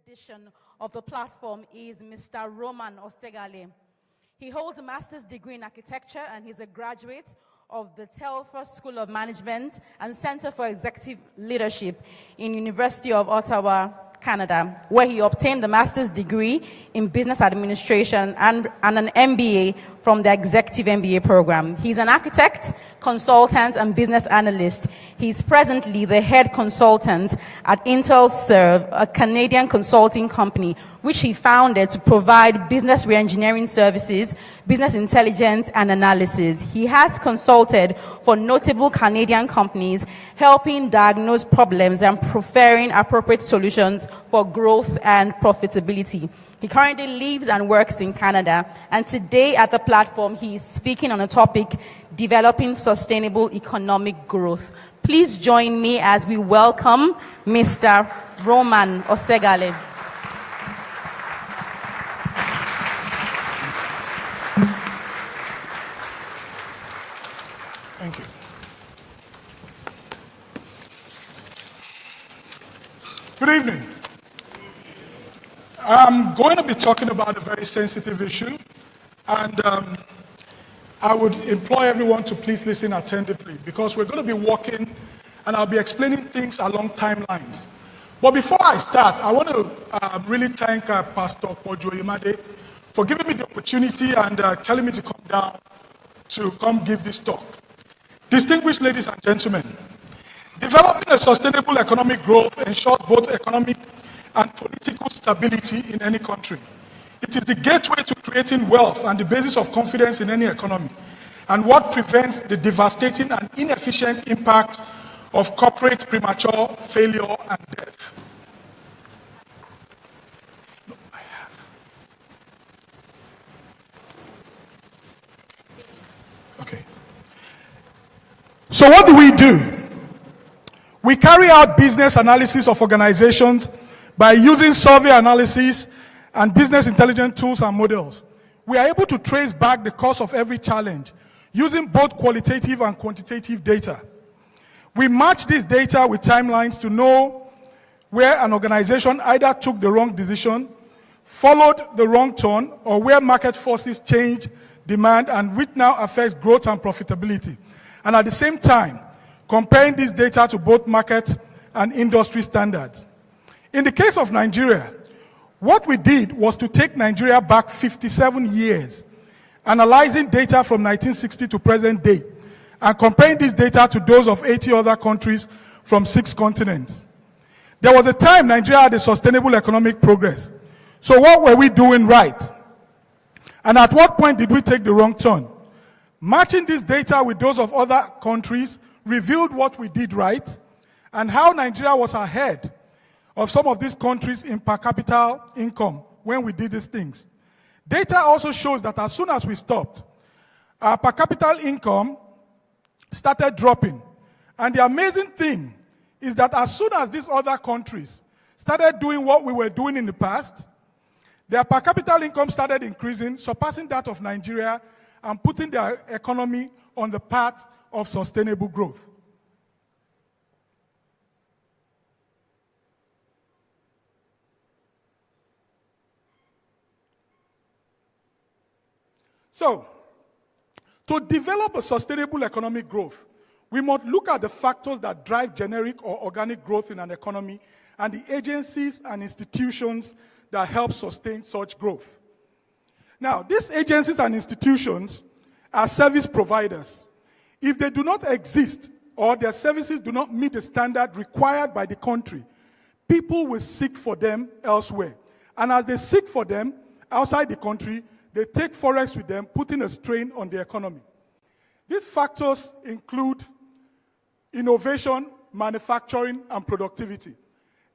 edition of the platform is Mr. Roman Ostegale. He holds a master's degree in architecture and he's a graduate of the Telford School of Management and Center for Executive Leadership in University of Ottawa, Canada, where he obtained a master's degree in business administration and an MBA from the Executive MBA program. He's an architect, consultant, and business analyst. He's presently the head consultant at IntelServe, a Canadian consulting company, which he founded to provide business reengineering services, business intelligence, and analysis. He has consulted for notable Canadian companies, helping diagnose problems and preferring appropriate solutions for growth and profitability. He currently lives and works in Canada, and today at the platform, he is speaking on a topic, developing sustainable economic growth. Please join me as we welcome Mr. Roman Ostegale. Thank you. Good evening. I'm going to be talking about a very sensitive issue, and I would implore everyone to please listen attentively because we're going to be walking and I'll be explaining things along timelines. But before I start, I want to really thank Pastor Pojo Imade for giving me the opportunity and telling me to come down to come give this talk. Distinguished ladies and gentlemen, developing a sustainable economic growth ensures both economic and political stability in any country. It is the gateway to creating wealth and the basis of confidence in any economy, and what prevents the devastating and inefficient impact of corporate premature failure and death. Okay. So what do? We carry out business analysis of organizations by using survey analysis and business intelligence tools and models. We are able to trace back the cause of every challenge using both qualitative and quantitative data. We match this data with timelines to know where an organization either took the wrong decision, followed the wrong turn, or where market forces change demand and which now affects growth and profitability. And at the same time, comparing this data to both market and industry standards. In the case of Nigeria, what we did was to take Nigeria back 57 years, analyzing data from 1960 to present day, and comparing this data to those of 80 other countries from 6 continents. There was a time Nigeria had a sustainable economic progress. So what were we doing right? And at what point did we take the wrong turn? Matching this data with those of other countries revealed what we did right and how Nigeria was ahead of some of these countries in per capita income when we did these things. Data also shows that as soon as we stopped, our per capita income started dropping. And the amazing thing is that as soon as these other countries started doing what we were doing in the past, their per capita income started increasing, surpassing that of Nigeria, and putting their economy on the path of sustainable growth. So, to develop a sustainable economic growth, we must look at the factors that drive generic or organic growth in an economy and the agencies and institutions that help sustain such growth. Now, these agencies and institutions are service providers. If they do not exist or their services do not meet the standard required by the country, people will seek for them elsewhere. And as they seek for them outside the country, they take forex with them, putting a strain on the economy. These factors include innovation, manufacturing, and productivity.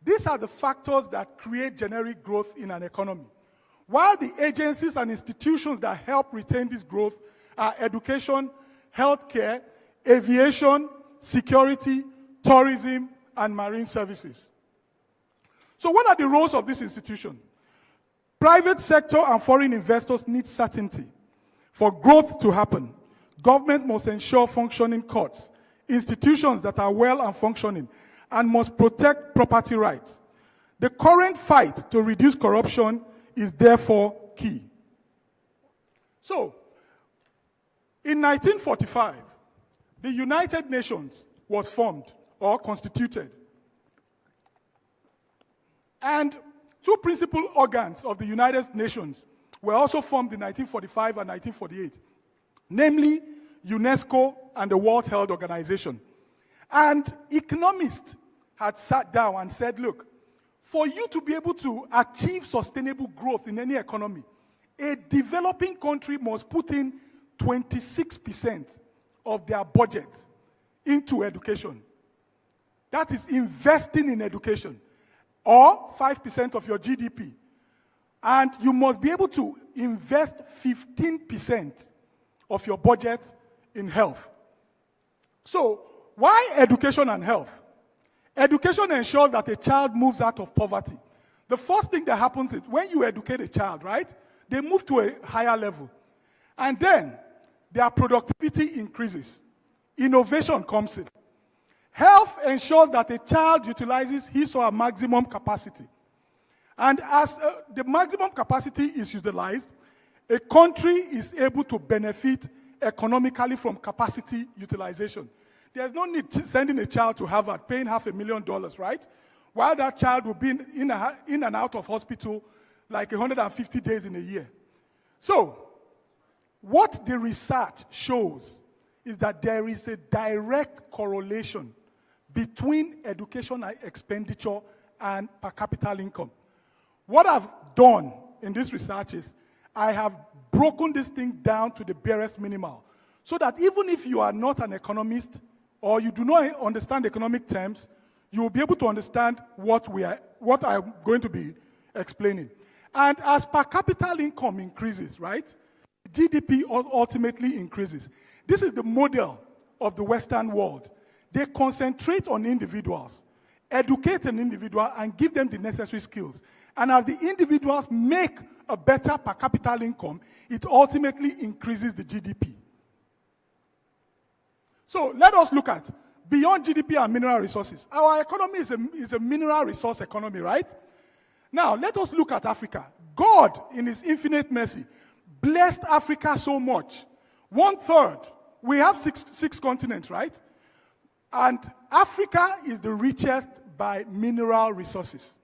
These are the factors that create generic growth in an economy. While the agencies and institutions that help retain this growth are education, healthcare, aviation, security, tourism, and marine services. So what are the roles of this institution? Private sector and foreign investors need certainty. For growth to happen, government must ensure functioning courts, institutions that are well and functioning, and must protect property rights. The current fight to reduce corruption is therefore key. So, in 1945, the United Nations was formed or constituted. And two principal organs of the United Nations were also formed in 1945 and 1948, namely UNESCO and the World Health Organization. And economists had sat down and said, look, for you to be able to achieve sustainable growth in any economy, a developing country must put in 26% of their budget into education. That is investing in education, or 5% of your GDP. And you must be able to invest 15% of your budget in health. So, why education and health? Education ensures that a child moves out of poverty. The first thing that happens is when you educate a child, right, they move to a higher level. And then their productivity increases. Innovation comes in. Health ensures that a child utilizes his or her maximum capacity. And as the maximum capacity is utilized, a country is able to benefit economically from capacity utilization. There's no need sending a child to Harvard, paying $500,000, right? While that child will be in and out of hospital like 150 days in a year. So, what the research shows is that there is a direct correlation between education expenditure and per capita income. What I've done in this research is I have broken this thing down to the barest minimal, so that even if you are not an economist or you do not understand economic terms, you will be able to understand what I'm going to be explaining. And as per capita income increases, right, GDP ultimately increases. This is the model of the Western world. They concentrate on individuals, educate an individual, and give them the necessary skills. And as the individuals make a better per capita income, it ultimately increases the GDP. So let us look at beyond GDP and mineral resources. Our economy is a mineral resource economy, right? Now, let us look at Africa. God, in his infinite mercy, blessed Africa so much. 1/3. We have six continents, right? And Africa is the richest by mineral resources.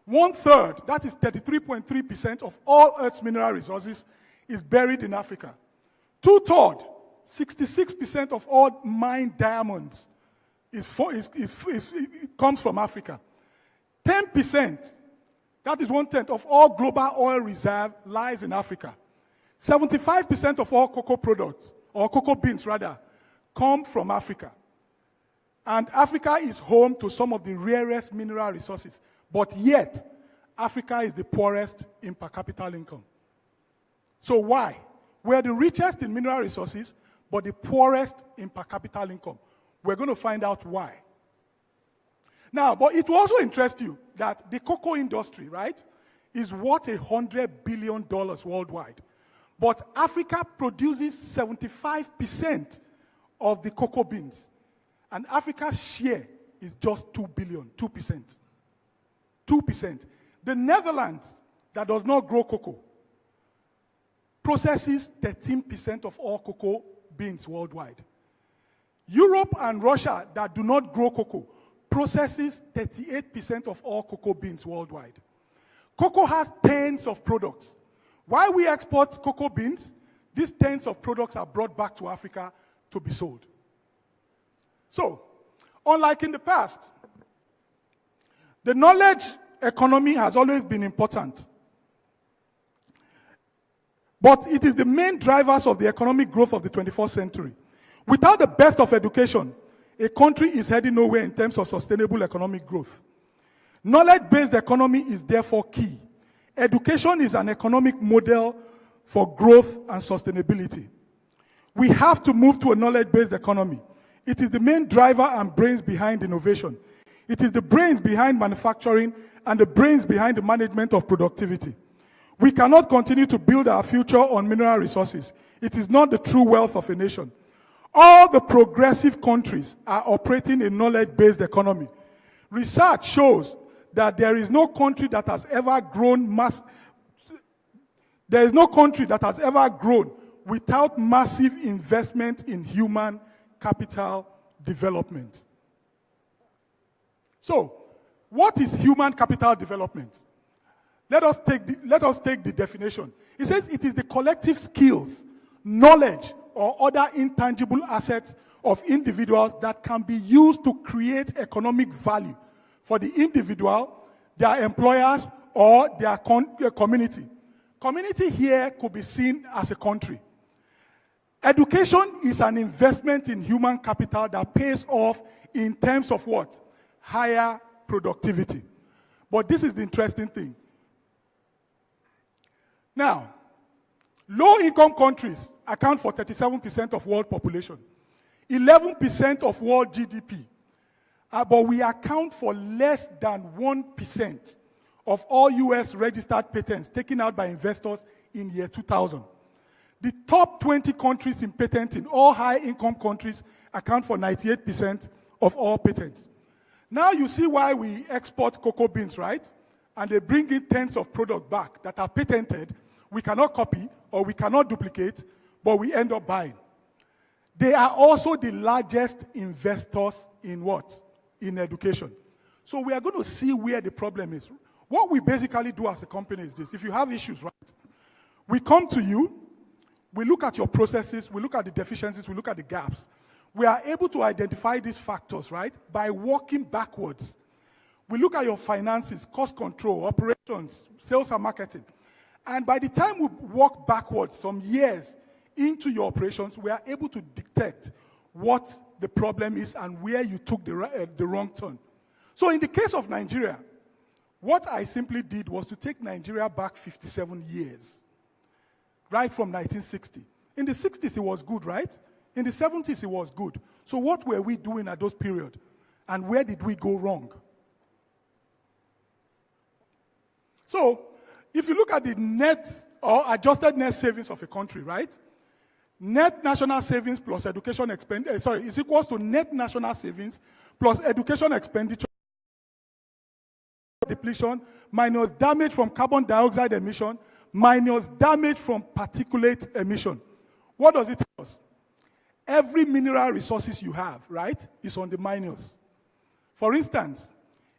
1/3, that is 33.3% of all Earth's mineral resources, is buried in Africa. 2/3, 66% of all mined diamonds comes from Africa. 10%, that is 1/10 of all global oil reserve lies in Africa. 75% of all cocoa products, or cocoa beans rather, come from Africa. And Africa is home to some of the rarest mineral resources. But yet, Africa is the poorest in per capita income. So why? We're the richest in mineral resources, but the poorest in per capita income. We're going to find out why. Now, but it will also interest you that the cocoa industry, right, is worth $100 billion worldwide. But Africa produces 75% of the cocoa beans. And Africa's share is just 2 billion, 2%. 2%. The Netherlands, that does not grow cocoa, processes 13% of all cocoa beans worldwide. Europe and Russia, that do not grow cocoa, processes 38% of all cocoa beans worldwide. Cocoa has tens of products. While we export cocoa beans, these tens of products are brought back to Africa to be sold. So, unlike in the past, the knowledge economy has always been important. But it is the main drivers of the economic growth of the 21st century. Without the best of education, a country is heading nowhere in terms of sustainable economic growth. Knowledge-based economy is therefore key. Education is an economic model for growth and sustainability. We have to move to a knowledge-based economy. It is the main driver and brains behind innovation. It is the brains behind manufacturing and the brains behind the management of productivity. We cannot continue to build our future on mineral resources. It is not the true wealth of a nation. All the progressive countries are operating a knowledge-based economy. Research shows that there is no country that has ever grown there is no country that has ever grown without massive investment in human capital development. So, what is human capital development? Let us take the definition. It says it is the collective skills, knowledge, or other intangible assets of individuals that can be used to create economic value for the individual, their employers, or their community. Community here could be seen as a country. Education is an investment in human capital that pays off in terms of what? Higher productivity. But this is the interesting thing. Now, low-income countries account for 37% of world population, 11% of world GDP, but we account for less than 1% of all US registered patents taken out by investors in year 2000. The top 20 countries in patent in all high-income countries account for 98% of all patents. Now you see why we export cocoa beans, right? And they bring in tens of products back that are patented, we cannot copy or we cannot duplicate, but we end up buying. They are also the largest investors in what? In education. So we are going to see where the problem is. What we basically do as a company is this. If you have issues, right, we come to you, we look at your processes, we look at the deficiencies, we look at the gaps. We are able to identify these factors, right, by working backwards. We look at your finances, cost control, operations, sales and marketing. And by the time we walk backwards some years into your operations, we are able to detect what the problem is and where you took the wrong turn. So in the case of Nigeria, what I simply did was to take Nigeria back 57 years, right from 1960. In the 60s, it was good, right? In the 70s, it was good. So what were we doing at those periods? And where did we go wrong? So, if you look at the net or adjusted net savings of a country, right? Net national savings plus education expenditure, is equals to net national savings plus education expenditure depletion minus damage from carbon dioxide emission minus damage from particulate emission. What does it tell us? Every mineral resources you have, right, is on the minus. For instance,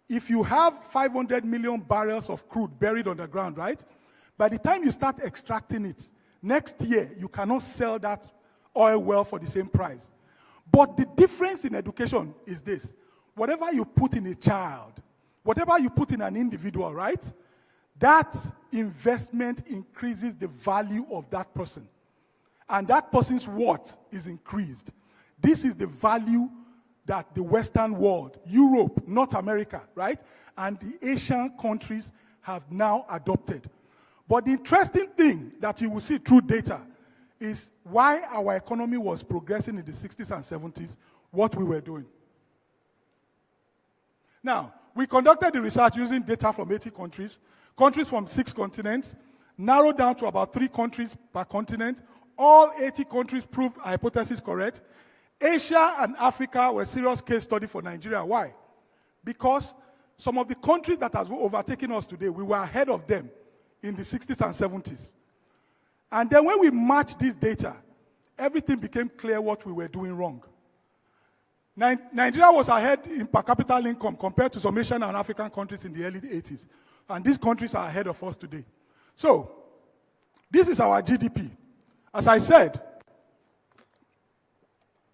if you have 500 million barrels of crude buried underground, right, by the time you start extracting it, next year you cannot sell that oil well for the same price. But the difference in education is this. Whatever you put in a child, whatever you put in an individual, right, that investment increases the value of that person. And that person's worth is increased. This is the value that the Western world, Europe, North America, right, and the Asian countries have now adopted. But the interesting thing that you will see through data is why our economy was progressing in the 60s and 70s, what we were doing. Now, we conducted the research using data from 80 countries, countries from 6 continents, narrowed down to about 3 countries per continent. All 80 countries proved our hypothesis correct. Asia and Africa were serious case study for Nigeria. Why? Because some of the countries that have overtaken us today, we were ahead of them in the 60s and 70s. And then when we matched this data, everything became clear what we were doing wrong. Nigeria was ahead in per capita income compared to some Asian and African countries in the early 80s. And these countries are ahead of us today. So, this is our GDP. As I said,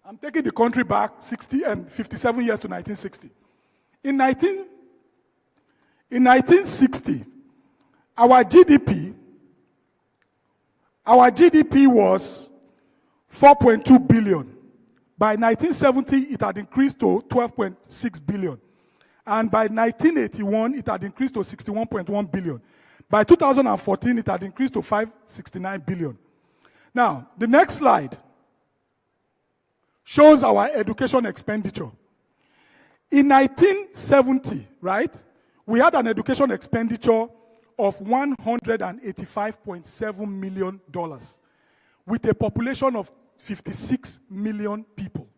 I'm taking the country back 57 years to 1960. In 1960, our GDP was 4.2 billion. By 1970, it had increased to 12.6 billion. And by 1981, it had increased to 61.1 billion. By 2014, it had increased to 569 billion. Now, the next slide shows our education expenditure. In 1970, right, we had an education expenditure of $185.7 million with a population of 56 million people.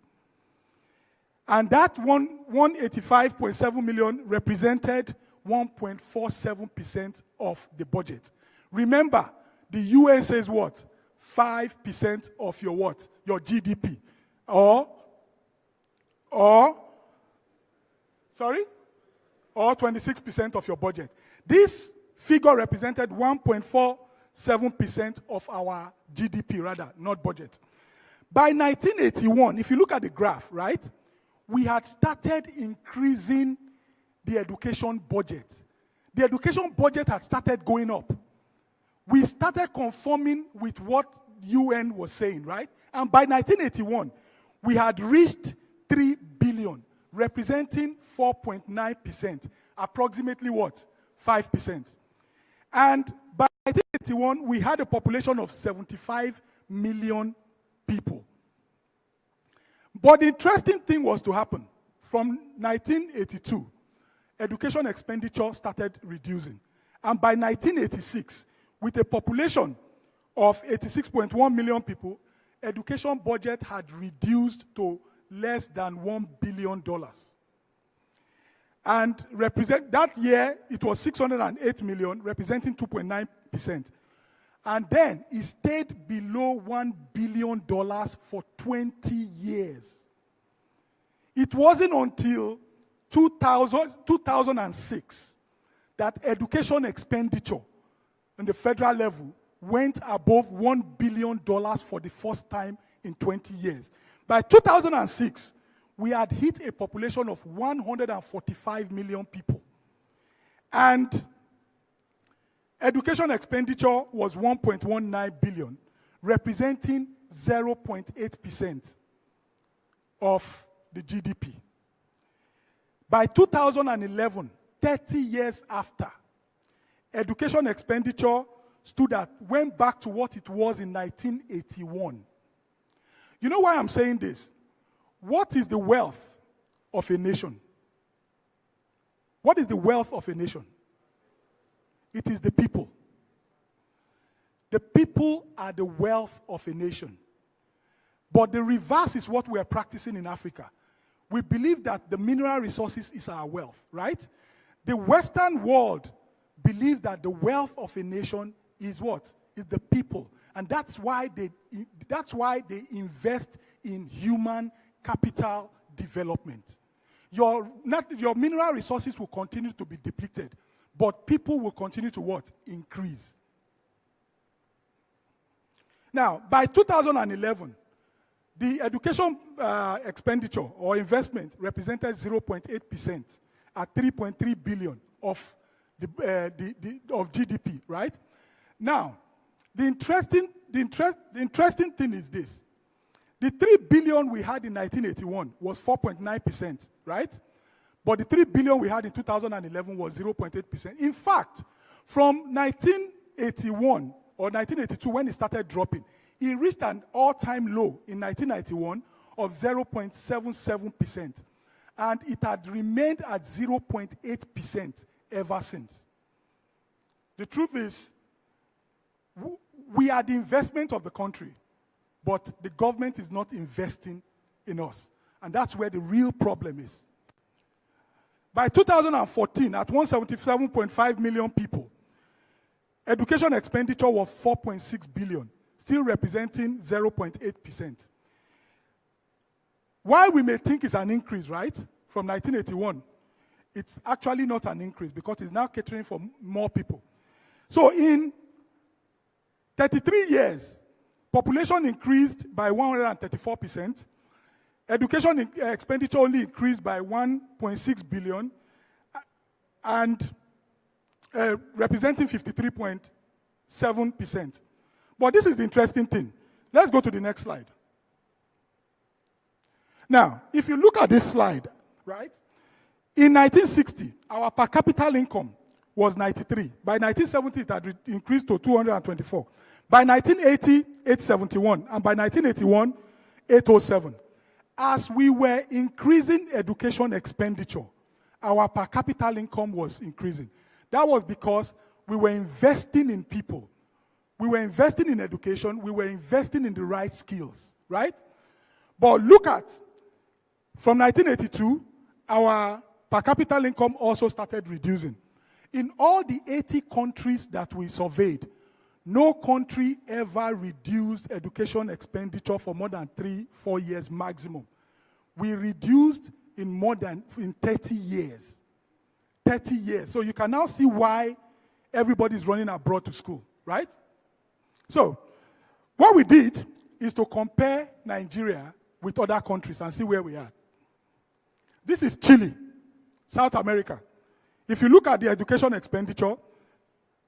And that $185.7 million represented 1.47% of the budget. Remember, the UN says what? 5% of your what? Your GDP. Or 26% of your budget. This figure represented 1.47% of our GDP, rather, not budget. By 1981, if you look at the graph, right, we had started increasing the education budget. The education budget had started going up. We started conforming with what UN was saying, right? And by 1981, we had reached 3 billion, representing 4.9%, approximately what? 5%. And by 1981, we had a population of 75 million people. But the interesting thing was to happen. From 1982, education expenditure started reducing. And by 1986, with a population of 86.1 million people, education budget had reduced to less than $1 billion. And that year, it was 608 million, representing 2.9%. And then it stayed below $1 billion for 20 years. It wasn't until 2006 that education expenditure on the federal level went above $1 billion for the first time in 20 years. By 2006, we had hit a population of 145 million people. And education expenditure was 1.19 billion, representing 0.8% of the GDP. By 2011, 30 years after, education expenditure went back to what it was in 1981. You know why I'm saying this? What is the wealth of a nation? What is the wealth of a nation? It is the people. The people are the wealth of a nation. But the reverse is what we are practicing in Africa. We believe that the mineral resources is our wealth, right? The Western world believes that the wealth of a nation is what? Is the people. And that's why they invest in human capital development. Your mineral resources will continue to be depleted, but people will continue to what? Increase. Now, by 2011, the education expenditure or investment represented 0.8% at 3.3 billion of GDP, right? Now, the interesting thing is this. The 3 billion we had in 1981 was 4.9%, right? But the 3 billion we had in 2011 was 0.8%. In fact, from 1981 or 1982, when it started dropping, it reached an all-time low in 1991 of 0.77%. And it had remained at 0.8% ever since. The truth is, we are the investment of the country, but the government is not investing in us. And that's where the real problem is. By 2014, at 177.5 million people, education expenditure was 4.6 billion, still representing 0.8%. While we may think it's an increase, right, from 1981, it's actually not an increase because it's now catering for more people. So in 33 years, population increased by 134%. Education expenditure only increased by 1.6 billion and representing 53.7%. But this is the interesting thing. Let's go to the next slide. Now, if you look at this slide, right, in 1960, our per capita income was 93. By 1970, it had increased to 224. By 1980, 871. And by 1981, 807. As we were increasing education expenditure, our per capita income was increasing. That was because we were investing in people. We were investing in education. We were investing in the right skills, right? But look at, from 1982, our per capita income also started reducing. In all the 80 countries that we surveyed, no country ever reduced education expenditure for more than 3-4 years maximum. We reduced in 30 years. 30 years. So you can now see why everybody's running abroad to school, right? So what we did is to compare Nigeria with other countries and see where we are. This is Chile, South America. If you look at the education expenditure,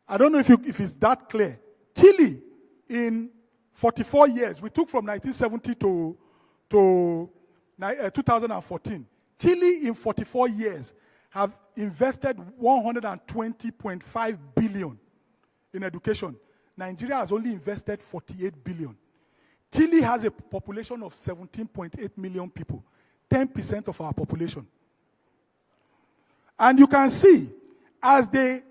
I don't know if it's that clear. Chile, in 44 years, we took from 1970 to 2014. Chile, in 44 years, have invested 120.5 billion in education. Nigeria has only invested 48 billion. Chile has a population of 17.8 million people, 10% of our population. And you can see, as they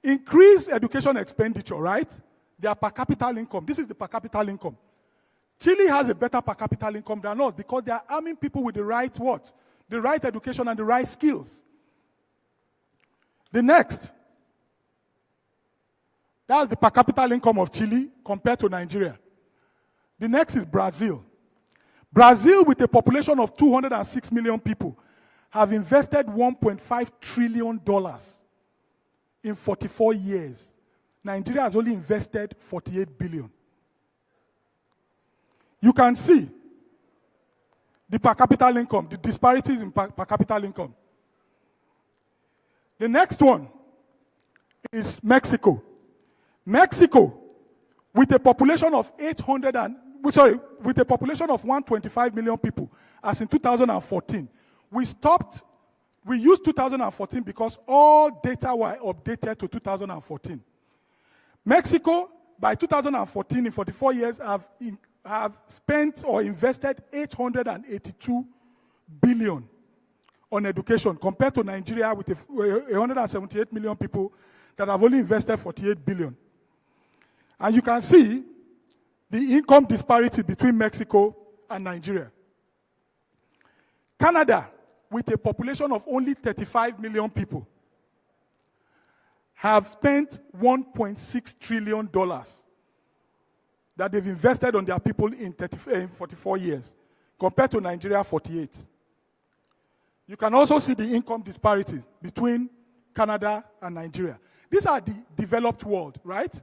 increase education expenditure, right, their per capita income, this is the per capita income. Chile has a better per capita income than us because they are arming people with the right what? The right education and the right skills. The next, that's the per capita income of Chile compared to Nigeria. The next is Brazil. Brazil, with a population of 206 million people, have invested $1.5 trillion in 44 years. Nigeria has only invested 48 billion. You can see the per capita income, the disparities in per capita income. The next one is Mexico. Mexico, with a population of 125 million people, as in 2014, we used 2014 because all data were updated to 2014. Mexico, by 2014, in 44 years, have spent or invested 882 billion on education, compared to Nigeria with 178 million people that have only invested 48 billion. And you can see the income disparity between Mexico and Nigeria. Canada, with a population of only 35 million people, have spent $1.6 trillion that they've invested on their people in 44 years, compared to Nigeria, 48. You can also see the income disparities between Canada and Nigeria. These are the developed world, right?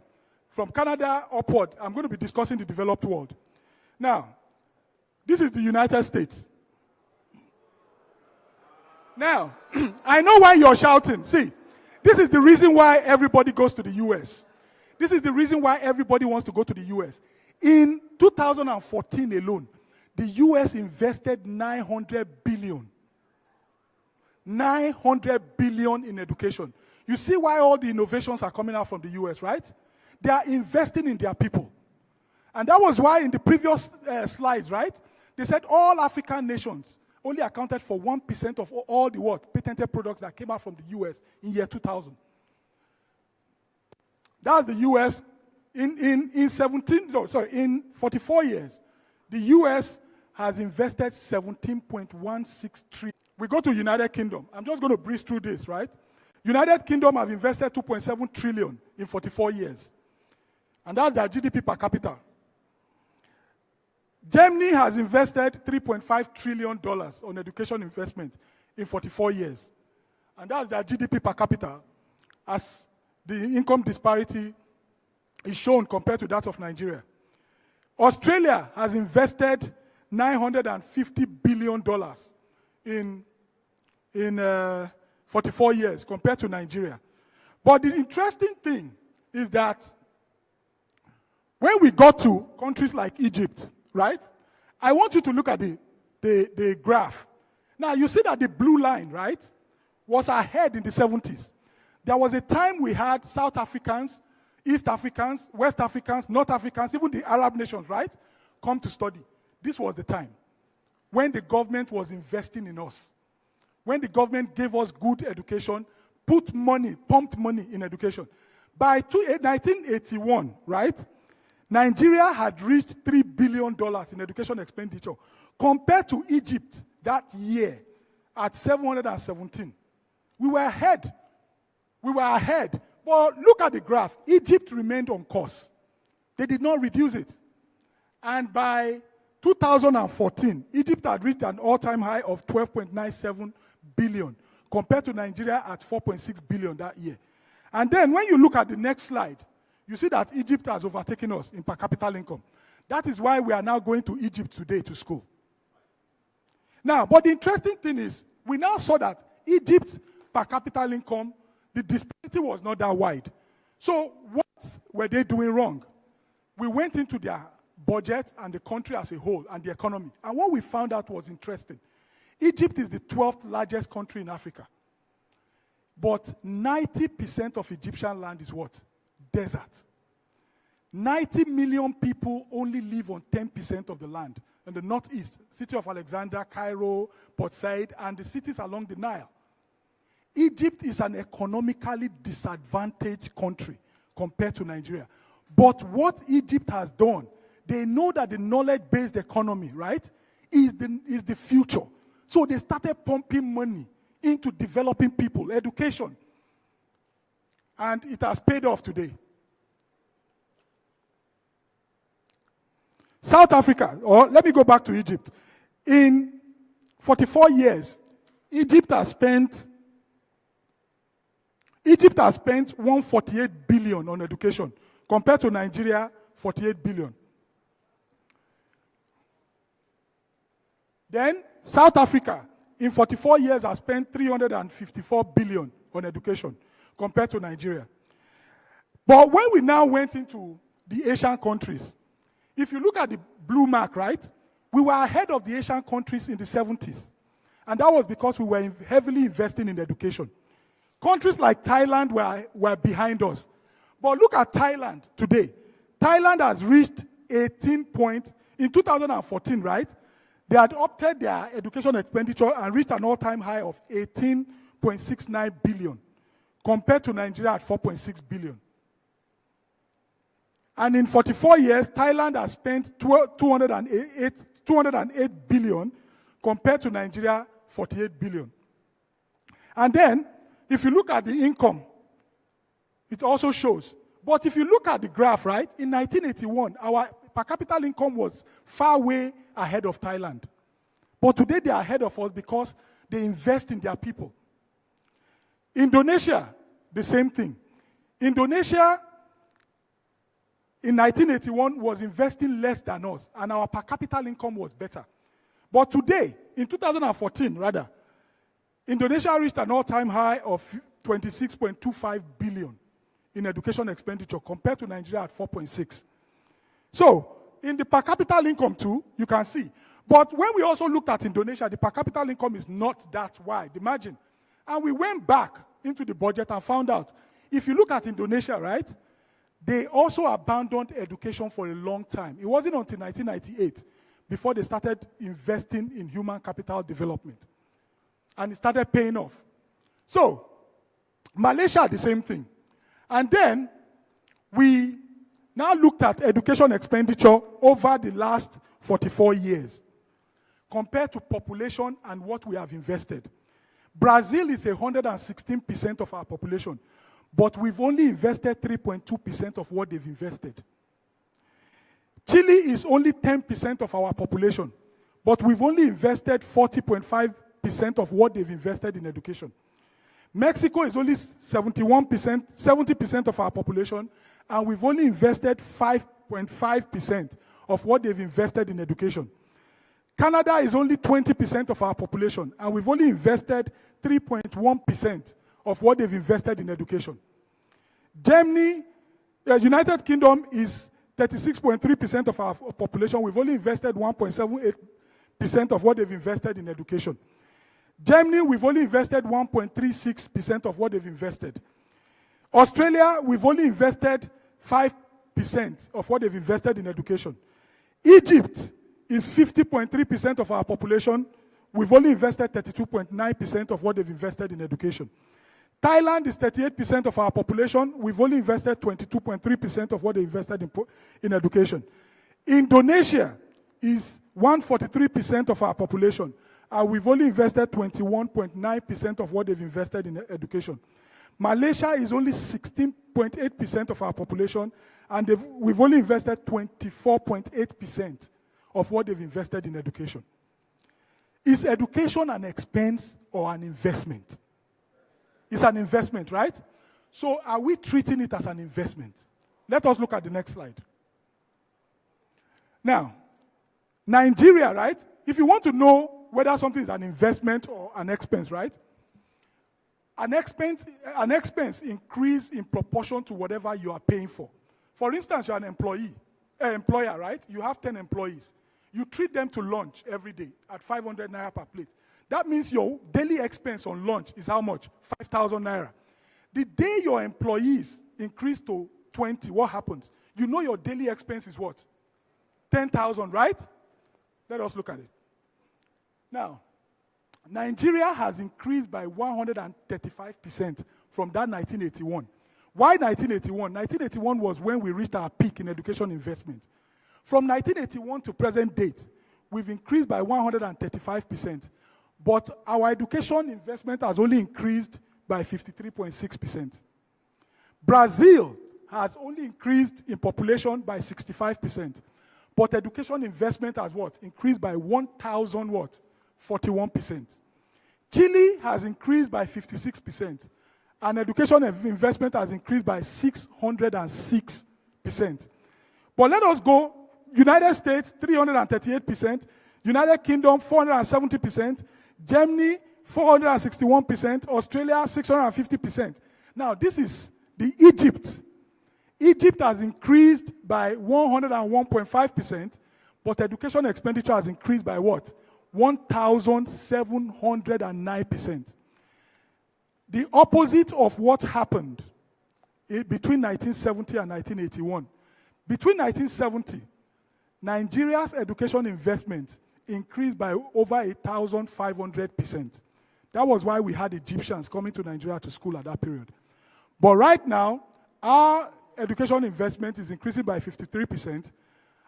From Canada upward, I'm going to be discussing the developed world. Now, this is the United States. Now, I know why you're shouting. See, this is the reason why everybody goes to the US. This is the reason why everybody wants to go to the US. In 2014 alone, the US invested 900 billion. 900 billion in education. You see why all the innovations are coming out from the US, right? They are investing in their people. And that was why in the previous slides, right, they said all African nations only accounted for 1% of all the patented products that came out from the US in year 2000. That's the US. In 44 years, the US has invested 17.16 trillion. We go to United Kingdom. I'm just going to breeze through this, right? United Kingdom have invested 2.7 trillion in 44 years. And that's their GDP per capita. Germany has invested $3.5 trillion on education investment in 44 years. And that's their GDP per capita, as the income disparity is shown compared to that of Nigeria. Australia has invested $950 billion in 44 years compared to Nigeria. But the interesting thing is that when we got to countries like Egypt, right, I want you to look at the graph. Now, you see that the blue line, right, was ahead in the 70s. There was a time we had South Africans, East Africans, West Africans, North Africans, even the Arab nations, right, come to study. This was the time when the government was investing in us. When the government gave us good education, pumped money in education. By 1981, right, Nigeria had reached $3 billion in education expenditure, compared to Egypt that year at 717. We were ahead. We were ahead. But look at the graph. Egypt remained on course. They did not reduce it. And by 2014, Egypt had reached an all-time high of 12.97 billion, compared to Nigeria at 4.6 billion that year. And then when you look at the next slide, you see that Egypt has overtaken us in per capita income. That is why we are now going to Egypt today to school. Now, but the interesting thing is, we now saw that Egypt's per capita income, the disparity was not that wide. So what were they doing wrong? We went into their budget and the country as a whole and the economy. And what we found out was interesting. Egypt is the 12th largest country in Africa. But 90% of Egyptian land is what? Desert. 90 million people only live on 10% of the land in the northeast, city of Alexandria, Cairo, Port Said, and the cities along the Nile. Egypt is an economically disadvantaged country compared to Nigeria. But what Egypt has done, they know that the knowledge-based economy, right, is the future. So they started pumping money into developing people, education. And it has paid off today. South Africa, or let me go back to Egypt. In 44 years, Egypt has spent 148 billion on education, compared to Nigeria, 48 billion. Then, South Africa, in 44 years, has spent 354 billion on education, compared to Nigeria. But when we now went into the Asian countries, if you look at the blue mark, right, we were ahead of the Asian countries in the 70s. And that was because we were heavily investing in education. Countries like Thailand were behind us. But look at Thailand today. Thailand has reached 18 points. In 2014, right, they had upped their education expenditure and reached an all-time high of 18.69 billion, compared to Nigeria at 4.6 billion. And in 44 years, Thailand has spent 208 billion, compared to Nigeria, 48 billion. And then, if you look at the income, it also shows. But if you look at the graph, right, in 1981, our per capita income was far way ahead of Thailand. But today they are ahead of us because they invest in their people. Indonesia, the same thing. Indonesia, in 1981, was investing less than us, and our per capita income was better. But today, in 2014, rather, Indonesia reached an all-time high of 26.25 billion in education expenditure, compared to Nigeria at 4.6. So, in the per capita income too, you can see. But when we also looked at Indonesia, the per capita income is not that wide. Imagine. And we went back into the budget and found out, if you look at Indonesia, right, they also abandoned education for a long time. It wasn't until 1998 before they started investing in human capital development. And it started paying off. So, Malaysia, the same thing. And then, we now looked at education expenditure over the last 44 years, compared to population and what we have invested. Brazil is 116% of our population, but we've only invested 3.2% of what they've invested. Chile is only 10% of our population, but we've only invested 40.5% of what they've invested in education. Mexico is only 70% of our population, and we've only invested 5.5% of what they've invested in education. Canada is only 20% of our population, and we've only invested 3.1% of what they've invested in education. Germany, United Kingdom is 36.3% of our population. We've only invested 1.78% of what they've invested in education. Germany, we've only invested 1.36% of what they've invested. Australia, we've only invested 5% of what they've invested in education. Egypt is 50.3% of our population. We've only invested 32.9% of what they've invested in education. Thailand is 38% of our population. We've only invested 22.3% of what they invested in education. Indonesia is 143% of our population. We've only invested 21.9% of what they've invested in education. Malaysia is only 16.8% of our population, and we've only invested 24.8% of what they've invested in education. Is education an expense or an investment? It's an investment, right? So are we treating it as an investment? Let us look at the next slide. Now, Nigeria, right? If you want to know whether something is an investment or an expense, right? An expense increase in proportion to whatever you are paying for. For instance, you're an employer, right? You have 10 employees. You treat them to lunch every day at 500 naira per plate. That means your daily expense on lunch is how much? 5,000 naira. The day your employees increase to 20, what happens? You know your daily expense is what? 10,000, right? Let us look at it. Now, Nigeria has increased by 135% from that 1981. Why 1981? 1981 was when we reached our peak in education investment. From 1981 to present date, we've increased by 135%, but our education investment has only increased by 53.6%. Brazil has only increased in population by 65%, but education investment has what? Increased by 41%. Chile has increased by 56%, and education investment has increased by 606%. But let us go, United States, 338%, United Kingdom, 470%, Germany, 461%, Australia, 650%. Now, this is the Egypt. Egypt has increased by 101.5%, but education expenditure has increased by what? 1,709%. The opposite of what happened between 1970 and 1981. Between 1970, Nigeria's education investment increased by over 1,500%. That was why we had Egyptians coming to Nigeria to school at that period. But right now, our education investment is increasing by 53%,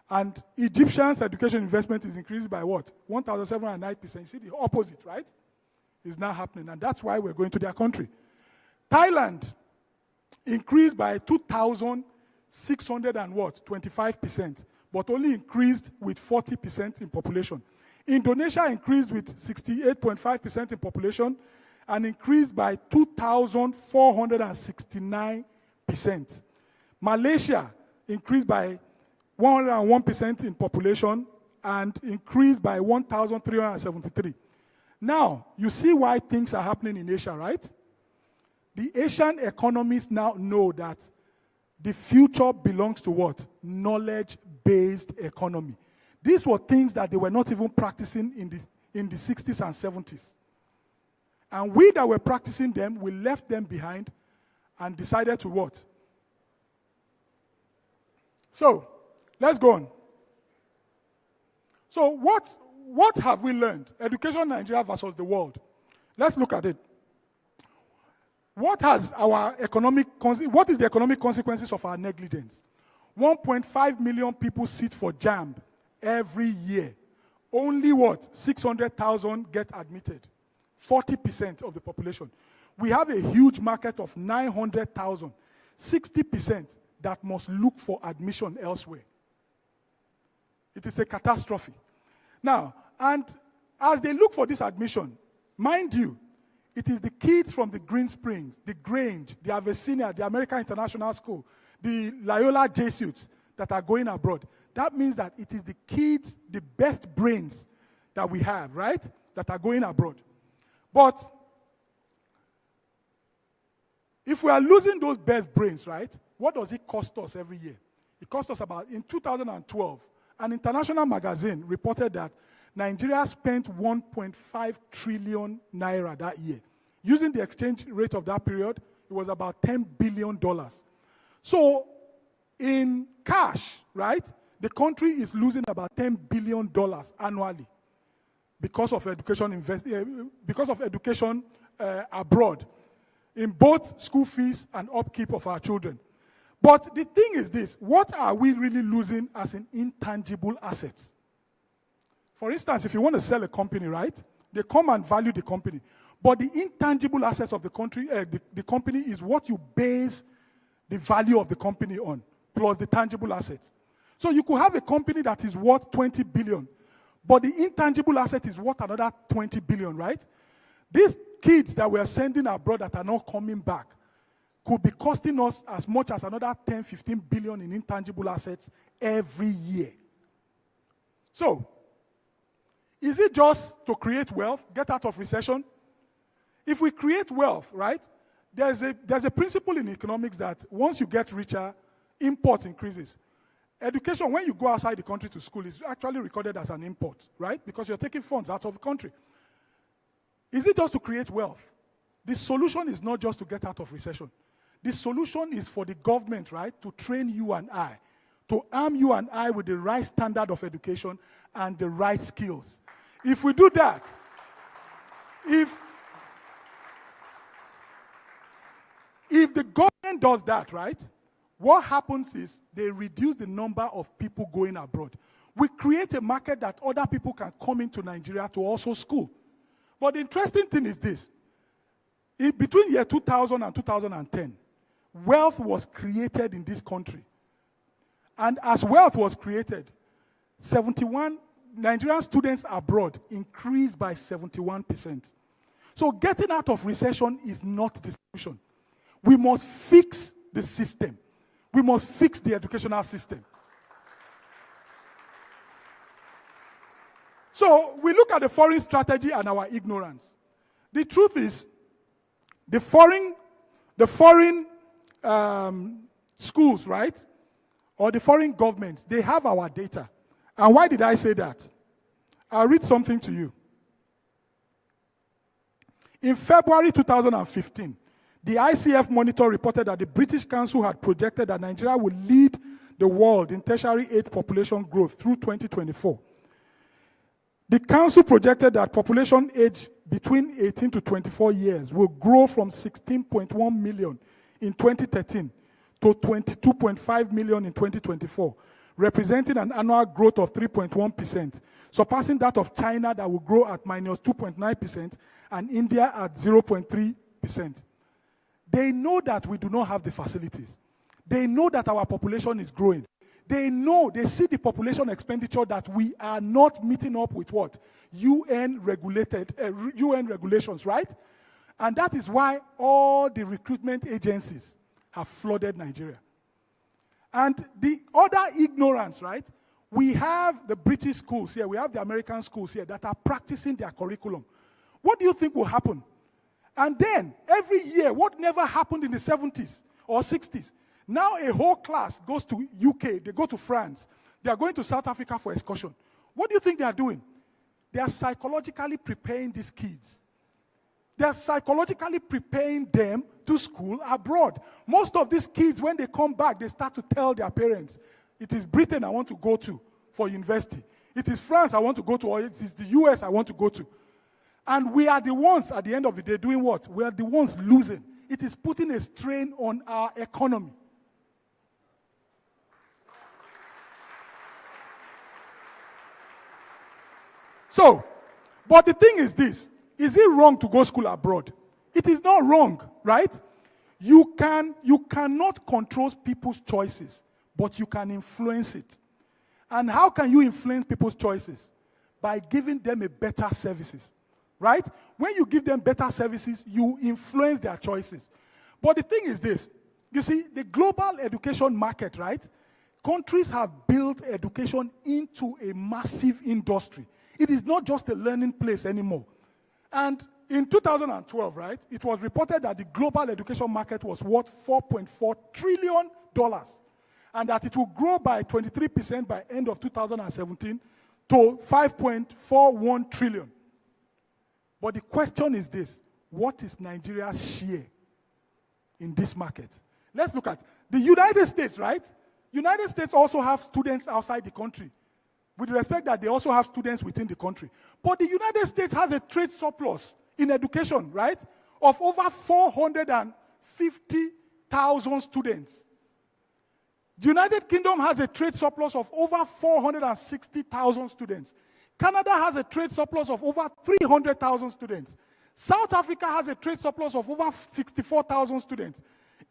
and Egyptians' education investment is increasing by what? 1,709%. You see the opposite, right? Is now happening, and that's why we're going to their country. Thailand increased by 2,625%, but only increased with 40% in population. Indonesia increased with 68.5% in population and increased by 2,469%. Malaysia increased by 101% in population and increased by 1,373. Now, you see why things are happening in Asia, right? The Asian economists now know that the future belongs to what? Knowledge-based economy. These were things that they were not even practicing in the 60s and 70s. And we that were practicing them, we left them behind and decided to what? So, let's go on. So, what have we learned? Education in Nigeria versus the world. Let's look at it. What is the economic consequences of our negligence? 1.5 million people sit for JAMB every year. Only what? 600,000 get admitted. 40% of the population. We have a huge market of 900,000. 60% that must look for admission elsewhere. It is a catastrophe. Now, and as they look for this admission, mind you, it is the kids from the Green Springs, the Grange, the Avicennia, the American International School, the Loyola Jesuits that are going abroad. That means that it is the kids, the best brains that we have, right, that are going abroad. But if we are losing those best brains, right, what does it cost us every year? It cost us about, in 2012, an international magazine reported that Nigeria spent 1.5 trillion naira that year. Using the exchange rate of that period, it was about $10 billion. So, in cash, right, the country is losing about $10 billion annually because of education abroad, in both school fees and upkeep of our children. But the thing is this, what are we really losing as an intangible assets? For instance, if you want to sell a company, right, they come and value the company. But the intangible assets of the country, the company is what you base the value of the company on, plus the tangible assets. So you could have a company that is worth 20 billion, but the intangible asset is worth another 20 billion, right? These kids that we are sending abroad that are not coming back could be costing us as much as another 10, 15 billion in intangible assets every year. So, is it just to create wealth, get out of recession? If we create wealth, right, there's a principle in economics that once you get richer, import increases. Education, when you go outside the country to school, is actually recorded as an import, right? Because you're taking funds out of the country. Is it just to create wealth? The solution is not just to get out of recession. The solution is for the government, right, to train you and I, to arm you and I with the right standard of education and the right skills. If we do that, if the government does that, right, what happens is they reduce the number of people going abroad. We create a market that other people can come into Nigeria to also school. But the interesting thing is this. Between year 2000 and 2010, wealth was created in this country. And as wealth was created, 71 Nigerian students abroad increased by 71%. So getting out of recession is not the solution. We must fix the system. We must fix the educational system. So we look at the foreign strategy and our ignorance. The truth is, the foreign schools, right, or the foreign governments, they have our data. And why did I say that? I'll read something to you. In February 2015, the ICF Monitor reported that the British Council had projected that Nigeria would lead the world in tertiary age population growth through 2024. The Council projected that population age between 18 to 24 years will grow from 16.1 million in 2013 to 22.5 million in 2024, representing an annual growth of 3.1%, surpassing that of China that will grow at minus 2.9% and India at 0.3%. They know that we do not have the facilities. They know that our population is growing. They know, they see the population expenditure that we are not meeting up with what? UN regulations, right? And that is why all the recruitment agencies have flooded Nigeria. And the other ignorance, right? We have the British schools here, we have the American schools here that are practicing their curriculum. What do you think will happen? And then, every year, what never happened in the 70s or 60s, now a whole class goes to UK, they go to France, they are going to South Africa for excursion. What do you think they are doing? They are psychologically preparing these kids. They are psychologically preparing them to school abroad. Most of these kids, when they come back, they start to tell their parents, it is Britain I want to go to for university. It is France I want to go to, or it is the US I want to go to. And we are the ones, at the end of the day, doing what? We are the ones losing. It is putting a strain on our economy. So, but the thing is this. Is it wrong to go school abroad? It is not wrong, right? You cannot control people's choices, but you can influence it. And how can you influence people's choices? By giving them a better services. Right? When you give them better services, you influence their choices. But the thing is this. You see, the global education market, right? Countries have built education into a massive industry. It is not just a learning place anymore. And in 2012, right, it was reported that the global education market was worth $4.4 trillion, and that it will grow by 23% by end of 2017 to $5.41 trillion. But the question is this: what is Nigeria's share in this market? Let's look at the United States, right? United States also have students outside the country, with respect that they also have students within the country. But the United States has a trade surplus in education, right, of over 450,000 students. The United Kingdom has a trade surplus of over 460,000 students. Canada has a trade surplus of over 300,000 students. South Africa has a trade surplus of over 64,000 students.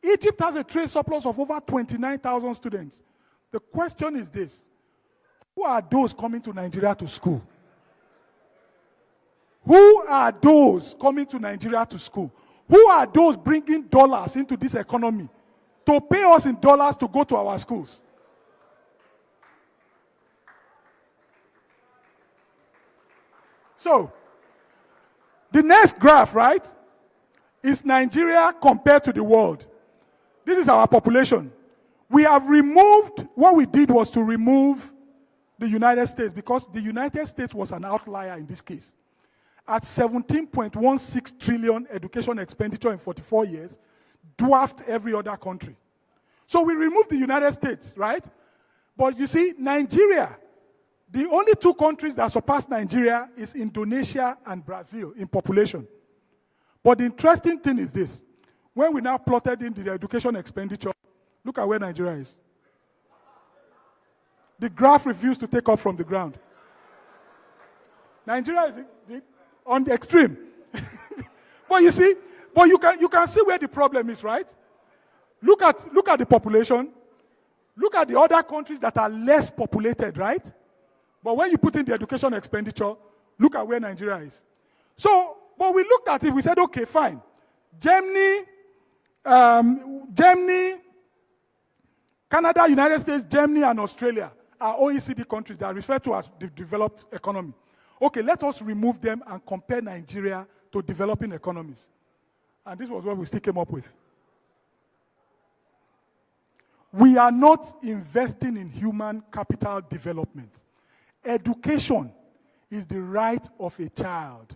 Egypt has a trade surplus of over 29,000 students. The question is this: who are those coming to Nigeria to school? Who are those coming to Nigeria to school? Who are those bringing dollars into this economy to pay us in dollars to go to our schools? So, the next graph, right, is Nigeria compared to the world. This is our population. We have removed, what we did was to remove the United States, because the United States was an outlier in this case. At 17.16 trillion education expenditure in 44 years, dwarfed every other country. So we removed the United States, right? But you see, Nigeria, the only two countries that surpass Nigeria is Indonesia and Brazil in population. But the interesting thing is this: when we now plotted in the education expenditure, look at where Nigeria is. The graph refused to take off from the ground. Nigeria is on the extreme. But you see, you can see where the problem is, right? Look at the population. Look at the other countries that are less populated, right? But when you put in the education expenditure, look at where Nigeria is. So, but we looked at it, we said, okay, fine. Germany, Canada, United States, Germany, and Australia are OECD countries that are referred to as the developed economy. Okay, let us remove them and compare Nigeria to developing economies. And this was what we still came up with. We are not investing in human capital development. Education is the right of a child.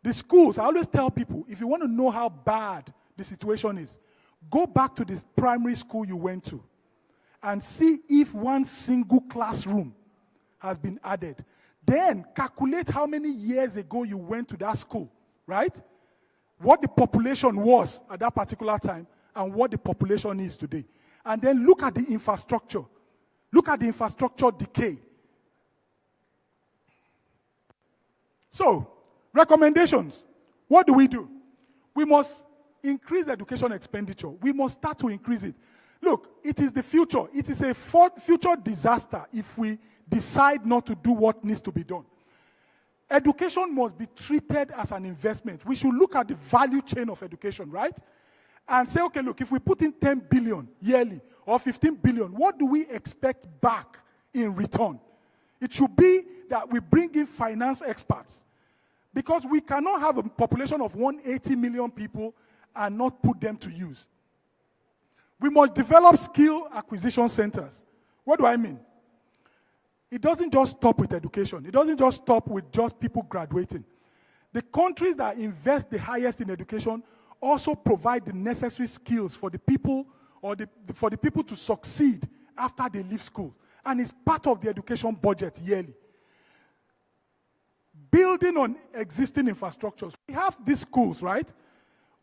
The schools, I always tell people, if you want to know how bad the situation is, go back to this primary school you went to and see if one single classroom has been added. Then calculate how many years ago you went to that school, right? What the population was at that particular time and what the population is today. And then look at the infrastructure. Look at the infrastructure decay. So, recommendations. What do? We must increase education expenditure. We must start to increase it. Look, it is the future. It is a future disaster if we decide not to do what needs to be done. Education must be treated as an investment. We should look at the value chain of education, right? And say, okay, look, if we put in 10 billion yearly or 15 billion, what do we expect back in return? It should be that we bring in finance experts, because we cannot have a population of 180 million people and not put them to use. We must develop skill acquisition centers. What do I mean? It doesn't just stop with education. It doesn't just stop with just people graduating. The countries that invest the highest in education also provide the necessary skills for the people, or for the people to succeed after they leave school. And it's part of the education budget yearly. Building on existing infrastructures. We have these schools, right?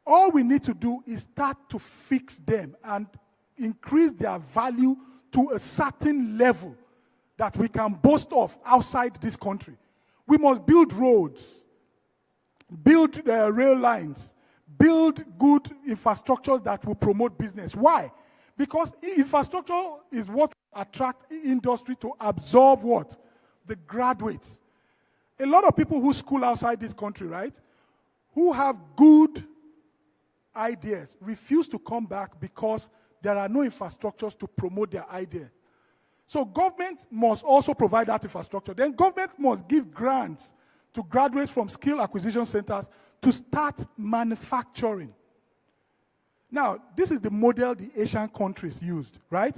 All we need to do is start to fix them and increase their value to a certain level that we can boast of outside this country. We must build roads, build rail lines, build good infrastructure that will promote business. Why? Because infrastructure is what attracts industry to absorb what? The graduates. A lot of people who school outside this country, right, who have good ideas, refuse to come back because there are no infrastructures to promote their idea. So government must also provide that infrastructure. Then government must give grants to graduates from skill acquisition centers to start manufacturing. Now, this is the model the Asian countries used, right?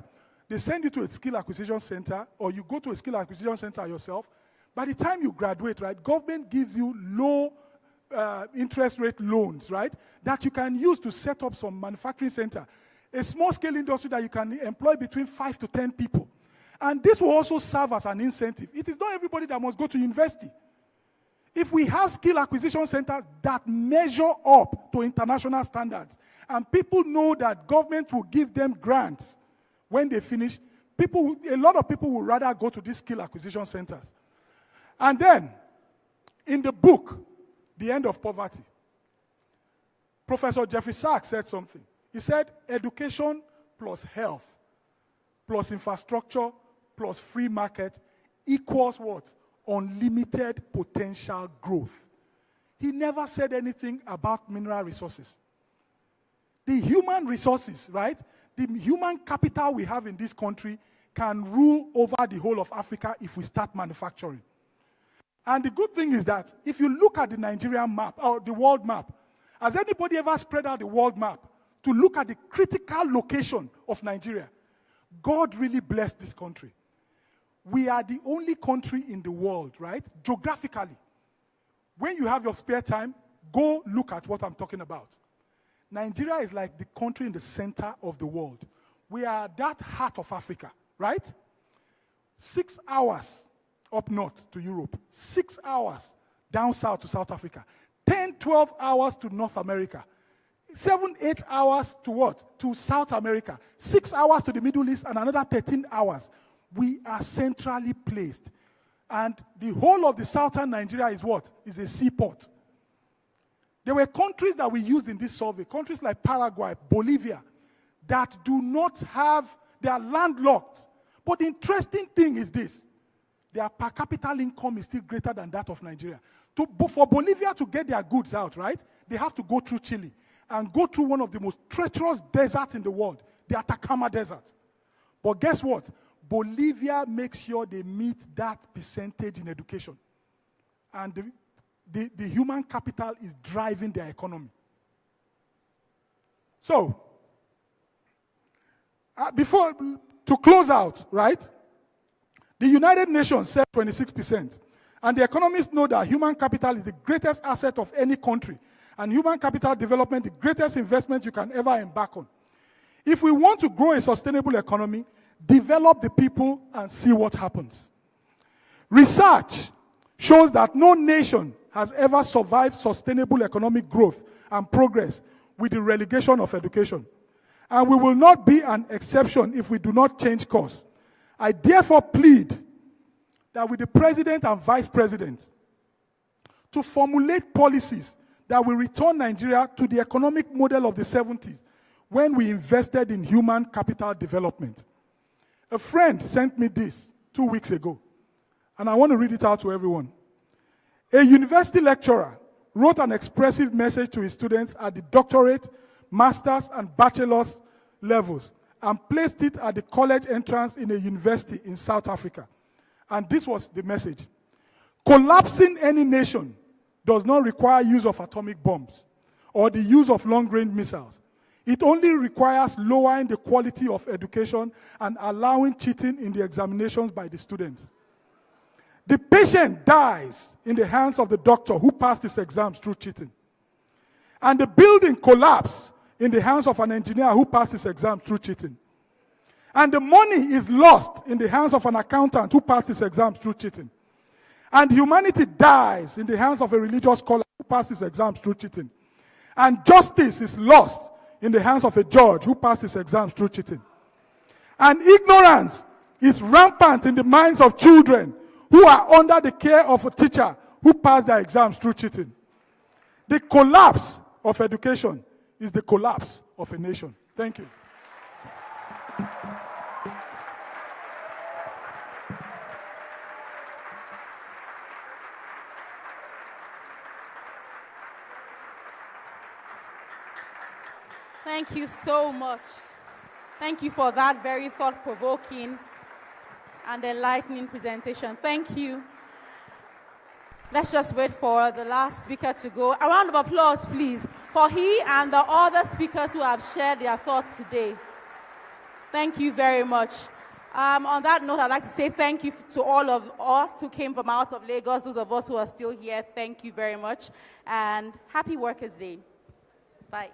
They send you to a skill acquisition center, or you go to a skill acquisition center yourself. By the time you graduate, right, government gives you low interest rate loans, right, that you can use to set up some manufacturing center. A small-scale industry that you can employ between 5 to 10 people. And this will also serve as an incentive. It is not everybody that must go to university. If we have skill acquisition centers that measure up to international standards, and people know that government will give them grants when they finish, a lot of people will rather go to these skill acquisition centers. And then, in the book, The End of Poverty, Professor Jeffrey Sachs said something. He said, education plus health plus infrastructure plus free market equals what? Unlimited potential growth. He never said anything about mineral resources. The human resources, right? The human capital we have in this country can rule over the whole of Africa if we start manufacturing. And the good thing is that if you look at the Nigerian map, or the world map, has anybody ever spread out the world map to look at the critical location of Nigeria? God really blessed this country. We are the only country in the world, right? Geographically. When you have your spare time, go look at what I'm talking about. Nigeria is like the country in the center of the world. We are that heart of Africa, right? 6 hours up north to Europe. 6 hours down south to South Africa. 10, 12 hours to North America. 7, 8 hours to what? To South America. 6 hours to the Middle East and another 13 hours. We are centrally placed. And the whole of the southern Nigeria is what? Is a seaport. There were countries that we used in this survey, countries like Paraguay, Bolivia, that do not have, they are landlocked. But the interesting thing is this, their per capita income is still greater than that of Nigeria. For Bolivia to get their goods out, right, they have to go through Chile and go through one of the most treacherous deserts in the world, the Atacama Desert. But guess what? Bolivia makes sure they meet that percentage in education. And the human capital is driving their economy. So, to close out, right? The United Nations said 26%. And the economists know that human capital is the greatest asset of any country. And human capital development, the greatest investment you can ever embark on. If we want to grow a sustainable economy, develop the people and see what happens. Research shows that no nation has ever survived sustainable economic growth and progress with the relegation of education. And we will not be an exception if we do not change course. I therefore plead that with the president and vice president to formulate policies that will return Nigeria to the economic model of the 70s when we invested in human capital development. A friend sent me this 2 weeks ago, and I want to read it out to everyone. A university lecturer wrote an expressive message to his students at the doctorate, master's, and bachelor's levels and placed it at the college entrance in a university in South Africa. And this was the message. Collapsing any nation does not require use of atomic bombs or the use of long-range missiles. It only requires lowering the quality of education and allowing cheating in the examinations by the students. The patient dies in the hands of the doctor who passed his exams through cheating. And the building collapses in the hands of an engineer who passed his exams through cheating. And the money is lost in the hands of an accountant who passed his exams through cheating. And humanity dies in the hands of a religious scholar who passed his exams through cheating. And justice is lost in the hands of a judge who passed his exams through cheating. And ignorance is rampant in the minds of children who are under the care of a teacher who passed their exams through cheating. The collapse of education is the collapse of a nation. Thank you. Thank you so much. Thank you for that very thought-provoking and enlightening presentation. Thank you. Let's just wait for the last speaker to go. A round of applause, please, for he and the other speakers who have shared their thoughts today. Thank you very much. On that note, I'd like to say thank you to all of us who came from out of Lagos, those of us who are still here. Thank you very much, and happy Workers' Day. Bye.